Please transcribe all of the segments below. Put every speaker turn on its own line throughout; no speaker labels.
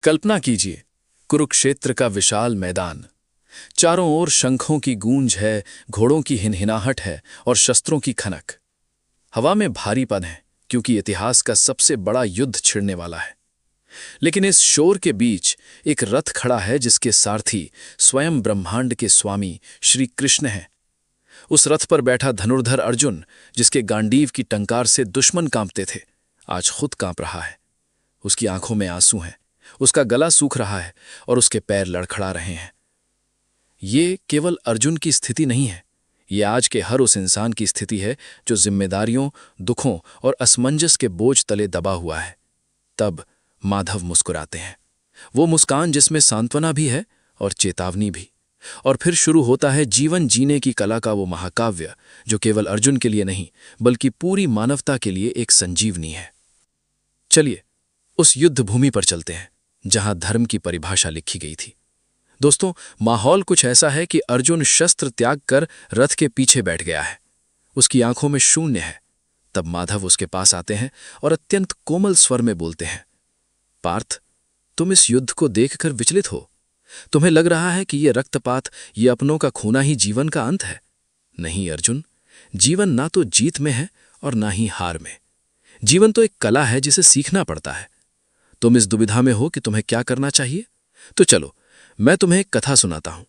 कल्पना कीजिए, कुरुक्षेत्र का विशाल मैदान। चारों ओर शंखों की गूंज है, घोड़ों की हिनहिनाहट है और शस्त्रों की खनक। हवा में भारीपन है, क्योंकि इतिहास का सबसे बड़ा युद्ध छिड़ने वाला है। लेकिन इस शोर के बीच एक रथ खड़ा है, जिसके सारथी स्वयं ब्रह्मांड के स्वामी श्री कृष्ण हैं। उस रथ पर बैठा धनुर्धर अर्जुन, जिसके गांडीव की टंकार से दुश्मन कांपते थे, आज खुद कांप रहा है। उसकी आंखों में आंसू हैं, उसका गला सूख रहा है और उसके पैर लड़खड़ा रहे हैं। ये केवल अर्जुन की स्थिति नहीं है, ये आज के हर उस इंसान की स्थिति है जो जिम्मेदारियों, दुखों और असमंजस के बोझ तले दबा हुआ है। तब माधव मुस्कुराते हैं, वो मुस्कान जिसमें सांत्वना भी है और चेतावनी भी। और फिर शुरू होता है जीवन जीने की कला का वो महाकाव्य, जो केवल अर्जुन के लिए नहीं बल्कि पूरी मानवता के लिए एक संजीवनी है। चलिए उस युद्ध भूमि पर चलते हैं, जहां धर्म की परिभाषा लिखी गई थी। दोस्तों, माहौल कुछ ऐसा है कि अर्जुन शस्त्र त्याग कर रथ के पीछे बैठ गया है। उसकी आंखों में शून्य है। तब माधव उसके पास आते हैं और अत्यंत कोमल स्वर में बोलते हैं, पार्थ, तुम इस युद्ध को देखकर विचलित हो। तुम्हें लग रहा है कि यह रक्तपात, ये अपनों का खोना ही जीवन का अंत है। नहीं अर्जुन, जीवन ना तो जीत में है और ना ही हार में। जीवन तो एक कला है जिसे सीखना पड़ता है। तुम इस दुविधा में हो कि तुम्हें क्या करना चाहिए? तो चलो, मैं तुम्हें एक कथा सुनाता हूं।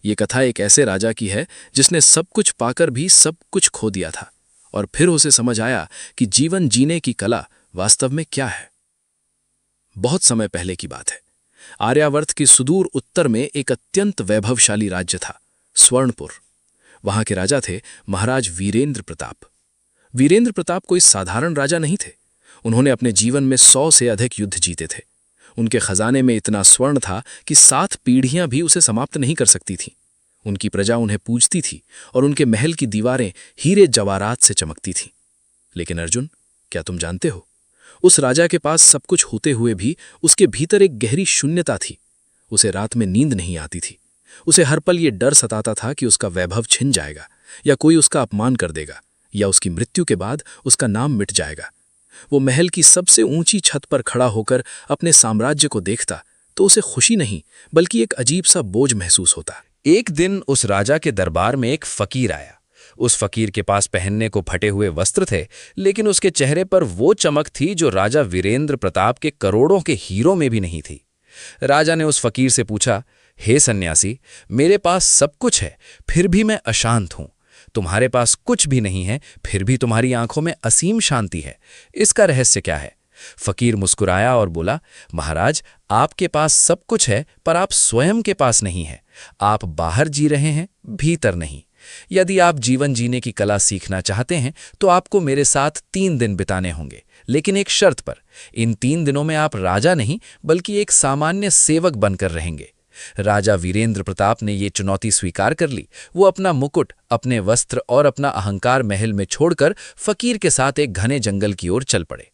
ये कथा एक ऐसे राजा की है जिसने सब कुछ पाकर भी सब कुछ खो दिया था, और फिर उसे समझ आया कि जीवन जीने की कला वास्तव में क्या है। बहुत समय पहले की बात है। आर्यावर्त के सुदूर उत्तर में एक अत्यंत वैभवशाली राज्य था, स्वर्णपुर। वहां के राजा थे महाराज वीरेंद्र प्रताप। वीरेंद्र प्रताप कोई साधारण राजा नहीं थे। उन्होंने अपने जीवन में 100 से अधिक युद्ध जीते थे। उनके खजाने में इतना स्वर्ण था कि 7 पीढ़ियां भी उसे समाप्त नहीं कर सकती थीं। उनकी प्रजा उन्हें पूजती थी और उनके महल की दीवारें हीरे जवाहरात से चमकती थीं। लेकिन अर्जुन, क्या तुम जानते हो, उस राजा के पास सब कुछ होते हुए भी उसके भीतर एक गहरी शून्यता थी। उसे रात में नींद नहीं आती थी। उसे हर पल ये डर सताता था कि उसका वैभव छिन जाएगा, या कोई उसका अपमान कर देगा, या उसकी मृत्यु के बाद उसका नाम मिट जाएगा। वो महल की सबसे ऊंची छत पर खड़ा होकर अपने साम्राज्य को देखता तो उसे खुशी नहीं बल्कि एक अजीब सा बोझ महसूस होता।
एक दिन उस राजा के दरबार में एक फकीर आया। उस फकीर के पास पहनने को फटे हुए वस्त्र थे, लेकिन उसके चेहरे पर वो चमक थी जो राजा वीरेंद्र प्रताप के करोड़ों के हीरों में भी नहीं थी। राजा ने उस फकीर से पूछा, हे सन्यासी, मेरे पास सब कुछ है, फिर भी मैं अशांत हूं। तुम्हारे पास कुछ भी नहीं है, फिर भी तुम्हारी आंखों में असीम शांति है। इसका रहस्य क्या है? फकीर मुस्कुराया और बोला, महाराज, आपके पास सब कुछ है, पर आप स्वयं के पास नहीं है। आप बाहर जी रहे हैं, भीतर नहीं। यदि आप जीवन जीने की कला सीखना चाहते हैं तो आपको मेरे साथ 3 दिन बिताने होंगे, लेकिन एक शर्त पर। इन 3 दिनों में आप राजा नहीं बल्कि एक सामान्य सेवक बनकर रहेंगे। राजा वीरेंद्र प्रताप ने ये चुनौती स्वीकार कर ली। वो अपना मुकुट, अपने वस्त्र और अपना अहंकार महल में छोड़कर फकीर के साथ एक घने जंगल की ओर चल पड़े।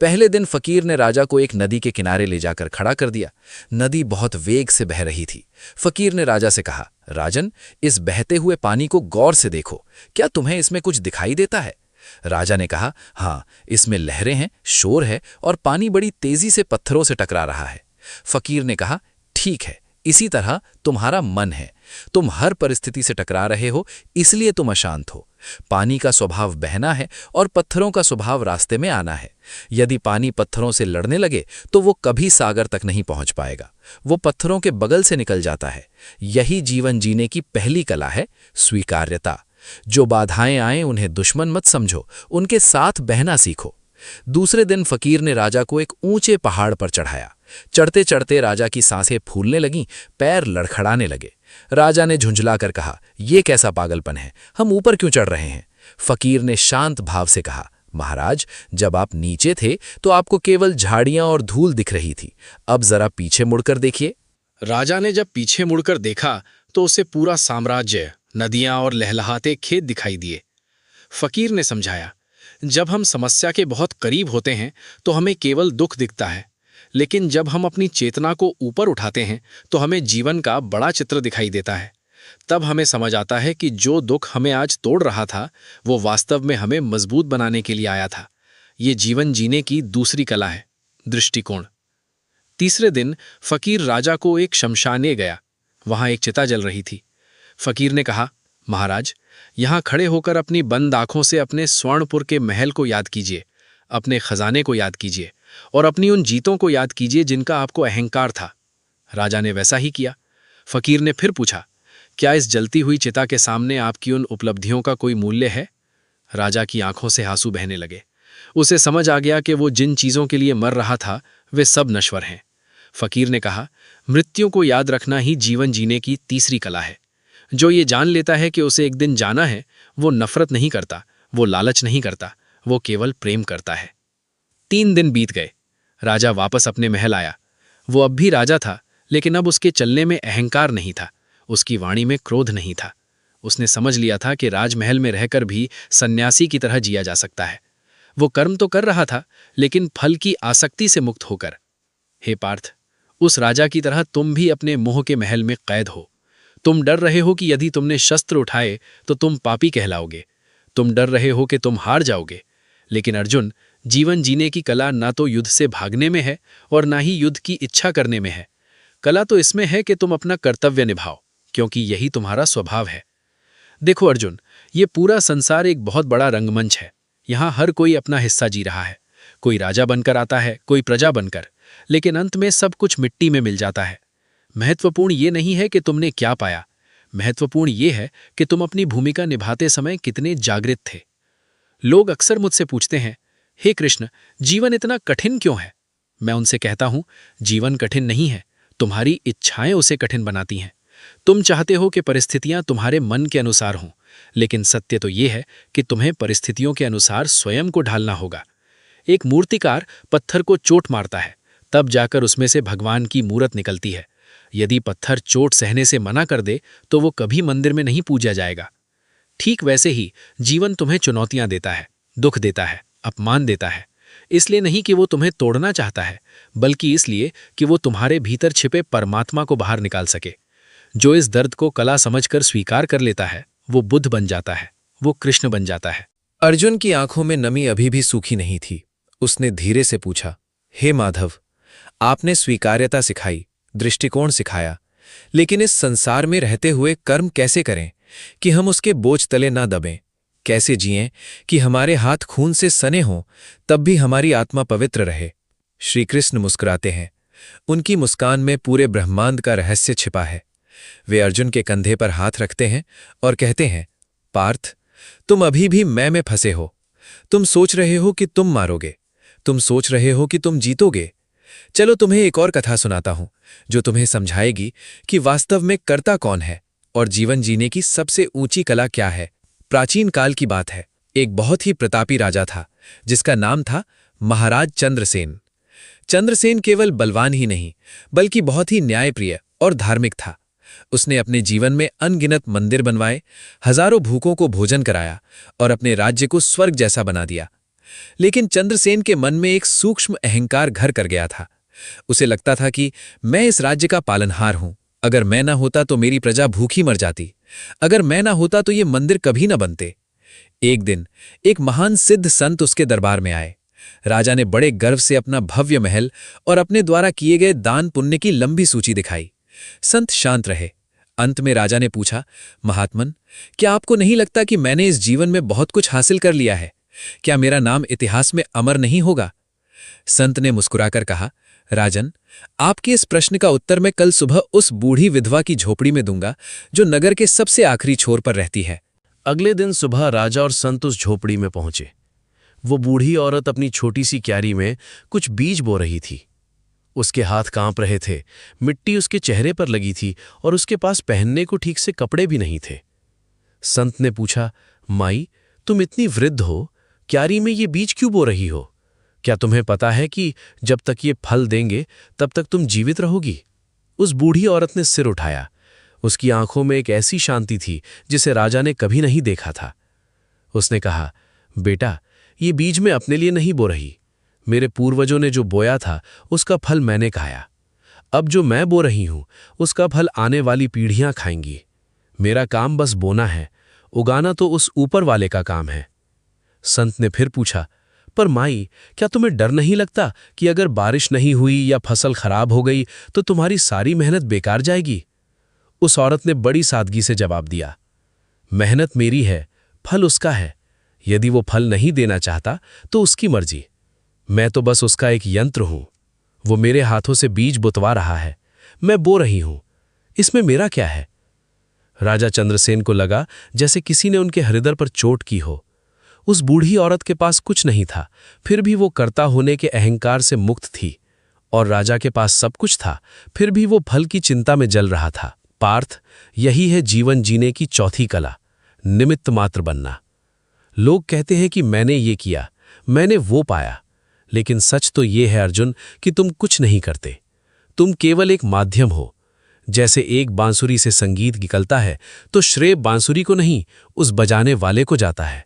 पहले दिन फकीर ने राजा को एक नदी के किनारे ले जाकर खड़ा कर दिया। नदी बहुत वेग से बह रही थी। फकीर ने राजा से कहा, राजन, इस बहते हुए पानी को गौर से देखो, क्या तुम्हें इसमें कुछ दिखाई देता है? राजा ने कहा, हाँ, इसमें लहरें हैं, शोर है और पानी बड़ी तेजी से पत्थरों से टकरा रहा है। फकीर ने कहा, ठीक है, इसी तरह तुम्हारा मन है। तुम हर परिस्थिति से टकरा रहे हो, इसलिए तुम अशांत हो। पानी का स्वभाव बहना है और पत्थरों का स्वभाव रास्ते में आना है। यदि पानी पत्थरों से लड़ने लगे तो वो कभी सागर तक नहीं पहुंच पाएगा। वो पत्थरों के बगल से निकल जाता है। यही जीवन जीने की पहली कला है, स्वीकार्यता। जो बाधाएं आए उन्हें दुश्मन मत समझो, उनके साथ बहना सीखो। दूसरे दिन फकीर ने राजा को एक ऊंचे पहाड़ पर चढ़ाया। चढ़ते चढ़ते राजा की सांसें फूलने लगीं, पैर लड़खड़ाने लगे। राजा ने झुंझलाकर कहा, यह कैसा पागलपन है, हम ऊपर क्यों चढ़ रहे हैं? फकीर ने शांत भाव से कहा, महाराज, जब आप नीचे थे तो आपको केवल झाड़ियां और धूल दिख रही थी। अब जरा पीछे मुड़कर देखिए।
राजा ने जब पीछे मुड़कर देखा तो उसे पूरा साम्राज्य, नदियां और लहलहाते खेत दिखाई दिए। फकीर ने समझाया, जब हम समस्या के बहुत करीब होते हैं तो हमें केवल दुख दिखता है, लेकिन जब हम अपनी चेतना को ऊपर उठाते हैं तो हमें जीवन का बड़ा चित्र दिखाई देता है। तब हमें समझ आता है कि जो दुख हमें आज तोड़ रहा था वो वास्तव में हमें मजबूत बनाने के लिए आया था। ये जीवन जीने की दूसरी कला है, दृष्टिकोण।
तीसरे दिन फकीर राजा को एक शमशाने गया। वहां एक चिता जल रही थी। फकीर ने कहा, महाराज, यहाँ खड़े होकर अपनी बंद आंखों से अपने स्वर्णपुर के महल को याद कीजिए, अपने खजाने को याद कीजिए और अपनी उन जीतों को याद कीजिए जिनका आपको अहंकार था। राजा ने वैसा ही किया। फकीर ने फिर पूछा, क्या इस जलती हुई चिता के सामने आपकी उन उपलब्धियों का कोई मूल्य है? राजा की आंखों से आंसू बहने लगे। उसे समझ आ गया कि वो जिन चीजों के लिए मर रहा था वे सब नश्वर हैं। फकीर ने कहा, मृत्यु को याद रखना ही जीवन जीने की तीसरी कला है। जो ये जान लेता है कि उसे एक दिन जाना है, वो नफरत नहीं करता, वो लालच नहीं करता, वो केवल प्रेम करता है। 3 दिन बीत गए। राजा वापस अपने महल आया। वो अब भी राजा था, लेकिन अब उसके चलने में अहंकार नहीं था, उसकी वाणी में क्रोध नहीं था। उसने समझ लिया था कि राजमहल में रहकर भी सन्यासी की तरह जिया जा सकता है। वो कर्म तो कर रहा था, लेकिन फल की आसक्ति से मुक्त होकर। हे पार्थ, उस राजा की तरह तुम भी अपने मोह के महल में कैद हो। तुम डर रहे हो कि यदि तुमने शस्त्र उठाए तो तुम पापी कहलाओगे। तुम डर रहे हो कि तुम हार जाओगे। लेकिन अर्जुन, जीवन जीने की कला ना तो युद्ध से भागने में है और ना ही युद्ध की इच्छा करने में है। कला तो इसमें है कि तुम अपना कर्तव्य निभाओ, क्योंकि यही तुम्हारा स्वभाव है। देखो अर्जुन, ये पूरा संसार एक बहुत बड़ा रंगमंच है। यहाँ हर कोई अपना हिस्सा जी रहा है। कोई राजा बनकर आता है, कोई प्रजा बनकर, लेकिन अंत में सब कुछ मिट्टी में मिल जाता है। महत्वपूर्ण ये नहीं है कि तुमने क्या पाया, महत्वपूर्ण ये है कि तुम अपनी भूमिका निभाते समय कितने जागृत थे। लोग अक्सर मुझसे पूछते हैं, हे कृष्ण, जीवन इतना कठिन क्यों है? मैं उनसे कहता हूं, जीवन कठिन नहीं है, तुम्हारी इच्छाएं उसे कठिन बनाती हैं। तुम चाहते हो कि परिस्थितियां तुम्हारे मन के अनुसार हों, लेकिन सत्य तो ये है कि तुम्हें परिस्थितियों के अनुसार स्वयं को ढालना होगा। एक मूर्तिकार पत्थर को चोट मारता है, तब जाकर उसमें से भगवान की मूरत निकलती है। यदि पत्थर चोट सहने से मना कर दे तो वो कभी मंदिर में नहीं पूजा जाएगा। ठीक वैसे ही जीवन तुम्हें चुनौतियां देता है, दुख देता है, अपमान देता है। इसलिए नहीं कि वो तुम्हें तोड़ना चाहता है, बल्कि इसलिए कि वो तुम्हारे भीतर छिपे परमात्मा को बाहर निकाल सके। जो इस दर्द को कला समझकर स्वीकार कर लेता है, वो बुद्ध बन जाता है, वो कृष्ण बन जाता है।
अर्जुन की आंखों में नमी अभी भी सूखी नहीं थी। उसने धीरे से पूछा, हे माधव, आपने स्वीकार्यता सिखाई, दृष्टिकोण सिखाया, लेकिन इस संसार में रहते हुए कर्म कैसे करें कि हम उसके बोझ तले ना दबें? कैसे जिएं कि हमारे हाथ खून से सने हों, तब भी हमारी आत्मा पवित्र रहे? श्री कृष्ण मुस्कुराते हैं। उनकी मुस्कान में पूरे ब्रह्मांड का रहस्य छिपा है। वे अर्जुन के कंधे पर हाथ रखते हैं और कहते हैं, पार्थ, तुम अभी भी मैं में फंसे हो। तुम सोच रहे हो कि तुम मारोगे, तुम सोच रहे हो कि तुम जीतोगे। चलो तुम्हें एक और कथा सुनाता हूं, जो तुम्हें समझाएगी कि वास्तव में कर्ता कौन है और जीवन जीने की सबसे ऊंची कला क्या है। प्राचीन काल की बात है। एक बहुत ही प्रतापी राजा था, जिसका नाम था महाराज चंद्रसेन। चंद्रसेन केवल बलवान ही नहीं, बल्कि बहुत ही न्यायप्रिय और धार्मिक था। उसने अपने जीवन में अनगिनत मंदिर बनवाए, हजारों भूखों को भोजन कराया और अपने राज्य को स्वर्ग जैसा बना दिया। लेकिन चंद्रसेन के मन में एक सूक्ष्म अहंकार घर कर गया था। उसे लगता था कि मैं इस राज्य का पालनहार हूं। अगर मैं ना होता तो मेरी प्रजा भूखी मर जाती। अगर मैं ना होता तो ये मंदिर कभी न बनते। एक दिन एक महान सिद्ध संत उसके दरबार में आए। राजा ने बड़े गर्व से अपना भव्य महल और अपने द्वारा किए गए दान पुण्य की लंबी सूची दिखाई। संत शांत रहे। अंत में राजा ने पूछा, महात्मन, क्या आपको नहीं लगता कि मैंने इस जीवन में बहुत कुछ हासिल कर लिया है? क्या मेरा नाम इतिहास में अमर नहीं होगा? संत ने मुस्कुराकर कहा, राजन, आपके इस प्रश्न का उत्तर मैं कल सुबह उस बूढ़ी विधवा की झोपड़ी में दूंगा, जो नगर के सबसे आखिरी छोर पर रहती है।
अगले दिन सुबह राजा और संत उस झोपड़ी में पहुंचे। वो बूढ़ी औरत अपनी छोटी सी क्यारी में कुछ बीज बो रही थी। उसके हाथ कांप रहे थे, मिट्टी उसके चेहरे पर लगी थी और उसके पास पहनने को ठीक से कपड़े भी नहीं थे। संत ने पूछा, माई, तुम इतनी वृद्ध हो, क्यारी में ये बीज क्यों बो रही हो? क्या तुम्हें पता है कि जब तक ये फल देंगे तब तक तुम जीवित रहोगी? उस बूढ़ी औरत ने सिर उठाया। उसकी आंखों में एक ऐसी शांति थी जिसे राजा ने कभी नहीं देखा था। उसने कहा, बेटा, ये बीज मैं अपने लिए नहीं बो रही। मेरे पूर्वजों ने जो बोया था उसका फल मैंने खाया। अब जो मैं बो रही हूं उसका फल आने वाली पीढ़ियां खाएंगी। मेरा काम बस बोना है, उगाना तो उस ऊपर वाले का काम है। संत ने फिर पूछा, पर माई, क्या तुम्हें डर नहीं लगता कि अगर बारिश नहीं हुई या फसल खराब हो गई तो तुम्हारी सारी मेहनत बेकार जाएगी? उस औरत ने बड़ी सादगी से जवाब दिया, मेहनत मेरी है, फल उसका है। यदि वो फल नहीं देना चाहता तो उसकी मर्जी। मैं तो बस उसका एक यंत्र हूं। वो मेरे हाथों से बीज बुतवा रहा है, मैं बो रही हूं। इसमें मेरा क्या है? राजा चंद्रसेन को लगा जैसे किसी ने उनके हृदय पर चोट की हो। उस बूढ़ी औरत के पास कुछ नहीं था, फिर भी वो कर्ता होने के अहंकार से मुक्त थी। और राजा के पास सब कुछ था, फिर भी वो फल की चिंता में जल रहा था। पार्थ, यही है जीवन जीने की चौथी कला, निमित्त मात्र बनना। लोग कहते हैं कि मैंने ये किया, मैंने वो पाया, लेकिन सच तो ये है अर्जुन कि तुम कुछ नहीं करते। तुम केवल एक माध्यम हो। जैसे एक बांसुरी से संगीत निकलता है तो श्रेय बांसुरी को नहीं, उस बजाने वाले को जाता है।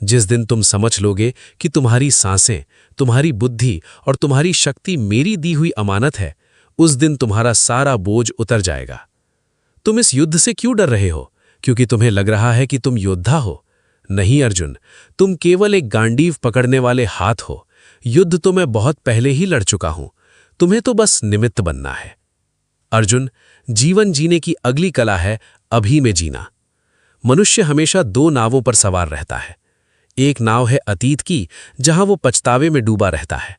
जिस दिन तुम समझ लोगे कि तुम्हारी सांसें, तुम्हारी बुद्धि और तुम्हारी शक्ति मेरी दी हुई अमानत है, उस दिन तुम्हारा सारा बोझ उतर जाएगा। तुम इस युद्ध से क्यों डर रहे हो? क्योंकि तुम्हें लग रहा है कि तुम योद्धा हो। नहीं अर्जुन, तुम केवल एक गांडीव पकड़ने वाले हाथ हो। युद्ध तो मैं बहुत पहले ही लड़ चुका हूं, तुम्हें तो बस निमित्त बनना है। अर्जुन, जीवन जीने की अगली कला है अभी में जीना। मनुष्य हमेशा दो नावों पर सवार रहता है। एक नाव है अतीत की, जहां वो पछतावे में डूबा रहता है।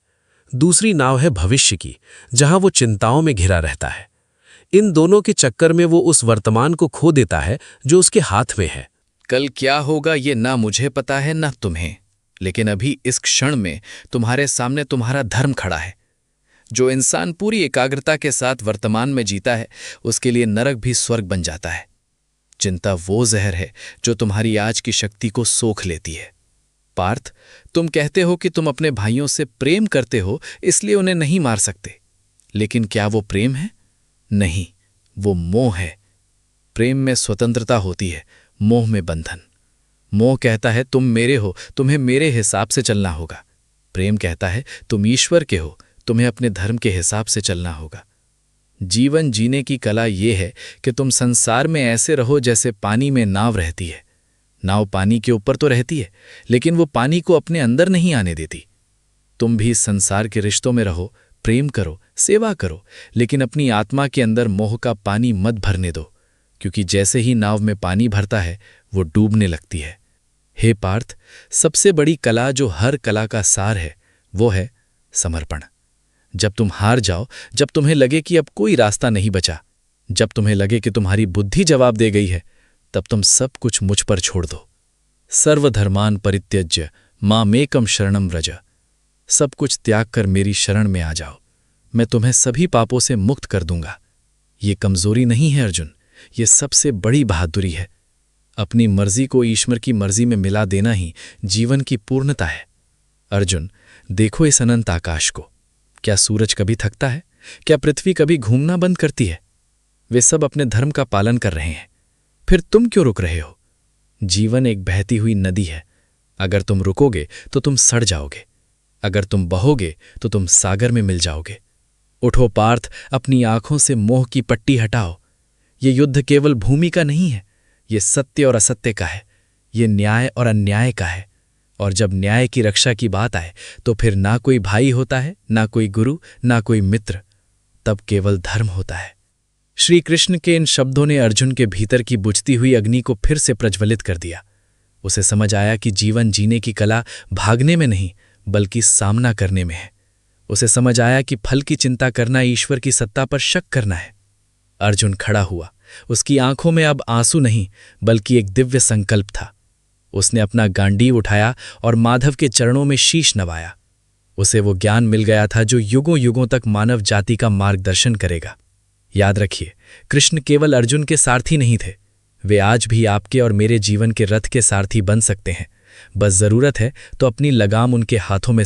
दूसरी नाव है भविष्य की, जहां वो चिंताओं में घिरा रहता है। इन दोनों के चक्कर में वो उस वर्तमान को खो देता है जो उसके हाथ में है।
कल क्या होगा ये ना मुझे पता है ना तुम्हें, लेकिन अभी इस क्षण में तुम्हारे सामने तुम्हारा धर्म खड़ा है। जो इंसान पूरी एकाग्रता के साथ वर्तमान में जीता है, उसके लिए नरक भी स्वर्ग बन जाता है। चिंता वो जहर है जो तुम्हारी आज की शक्ति को सोख लेती है। पार्थ, तुम कहते हो कि तुम अपने भाइयों से प्रेम करते हो, इसलिए उन्हें नहीं मार सकते। लेकिन क्या वो प्रेम है? नहीं, वो मोह है। प्रेम में स्वतंत्रता होती है, मोह में बंधन। मोह कहता है तुम मेरे हो, तुम्हें मेरे हिसाब से चलना होगा। प्रेम कहता है तुम ईश्वर के हो, तुम्हें अपने धर्म के हिसाब से चलना होगा। जीवन जीने की कला ये है कि तुम संसार में ऐसे रहो जैसे पानी में नाव रहती है। नाव पानी के ऊपर तो रहती है, लेकिन वो पानी को अपने अंदर नहीं आने देती। तुम भी संसार के रिश्तों में रहो, प्रेम करो, सेवा करो, लेकिन अपनी आत्मा के अंदर मोह का पानी मत भरने दो, क्योंकि जैसे ही नाव में पानी भरता है वो डूबने लगती है। हे पार्थ, सबसे बड़ी कला जो हर कला का सार है, वो है समर्पण। जब तुम हार जाओ, जब तुम्हें लगे कि अब कोई रास्ता नहीं बचा, जब तुम्हें लगे कि तुम्हारी बुद्धि जवाब दे गई है, तब तुम सब कुछ मुझ पर छोड़ दो। सर्वधर्मान परित्यज्य मामेकम शरणम व्रज। सब कुछ त्याग कर मेरी शरण में आ जाओ, मैं तुम्हें सभी पापों से मुक्त कर दूंगा। ये कमजोरी नहीं है अर्जुन, ये सबसे बड़ी बहादुरी है। अपनी मर्जी को ईश्वर की मर्जी में मिला देना ही जीवन की पूर्णता है। अर्जुन, देखो इस अनंत आकाश को। क्या सूरज कभी थकता है? क्या पृथ्वी कभी घूमना बंद करती है? वे सब अपने धर्म का पालन कर रहे हैं, फिर तुम क्यों रुक रहे हो? जीवन एक बहती हुई नदी है। अगर तुम रुकोगे तो तुम सड़ जाओगे, अगर तुम बहोगे तो तुम सागर में मिल जाओगे। उठो पार्थ, अपनी आंखों से मोह की पट्टी हटाओ। ये युद्ध केवल भूमि का नहीं है, ये सत्य और असत्य का है, ये न्याय और अन्याय का है। और जब न्याय की रक्षा की बात आए तो फिर ना कोई भाई होता है, ना कोई गुरु, ना कोई मित्र, तब केवल धर्म होता है। श्री कृष्ण के इन शब्दों ने अर्जुन के भीतर की बुझती हुई अग्नि को फिर से प्रज्वलित कर दिया। उसे समझ आया कि जीवन जीने की कला भागने में नहीं, बल्कि सामना करने में है। उसे समझ आया कि फल की चिंता करना ईश्वर की सत्ता पर शक करना है। अर्जुन खड़ा हुआ। उसकी आंखों में अब आंसू नहीं, बल्कि एक दिव्य संकल्प था। उसने अपना गांडीव उठाया और माधव के चरणों में शीश नवाया। उसे वो ज्ञान मिल गया था जो युगों युगों तक मानव जाति का मार्गदर्शन करेगा। याद रखिए, कृष्ण केवल अर्जुन के सारथी नहीं थे, वे आज भी आपके और मेरे जीवन के रथ के सारथी बन सकते हैं। बस जरूरत है तो अपनी लगाम उनके हाथों में